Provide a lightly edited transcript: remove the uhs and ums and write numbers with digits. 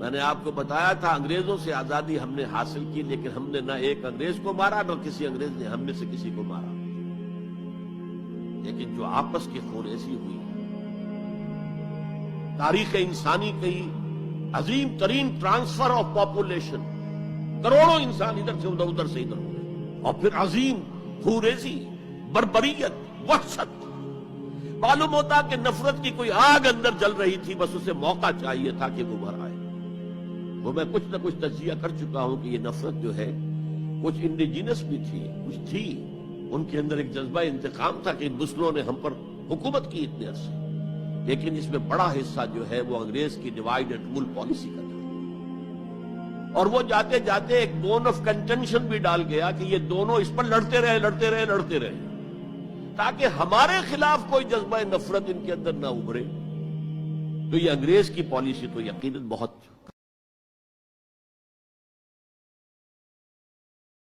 میں نے آپ کو بتایا تھا انگریزوں سے آزادی ہم نے حاصل کی، لیکن ہم نے نہ ایک انگریز کو مارا نہ کسی انگریز نے ہم میں سے کسی کو مارا، لیکن جو آپس کی خونریزی ہوئی تاریخ انسانی کی عظیم ترین ٹرانسفر آف پاپولیشن، کروڑوں انسان ادھر سے ادھر ادھر سے ادھر ہوئے، اور پھر عظیم خونریزی، بربریت، وحشت۔ معلوم ہوتا کہ نفرت کی کوئی آگ اندر جل رہی تھی، بس اسے موقع چاہیے تھا کہ وہ بھر آئے۔ وہ میں کچھ نہ کچھ تجزیہ کر چکا ہوں کہ یہ نفرت جو ہے کچھ انڈیجینس بھی تھی، کچھ تھی ان کے اندر ایک جذبہ انتقام تھا کہ مسلموں نے ہم پر حکومت کی اتنے عرصے، لیکن اس میں بڑا حصہ جو ہے وہ انگریز کی ڈیوائڈ اینڈ رول پالیسی کا تھا، اور وہ جاتے جاتے ایک بون آف کنٹینشن بھی ڈال گیا کہ یہ دونوں اس پر لڑتے رہے تاکہ ہمارے خلاف کوئی جذبہ نفرت ان کے اندر نہ ابھرے۔ تو یہ انگریز کی پالیسی تو یقیناً بہت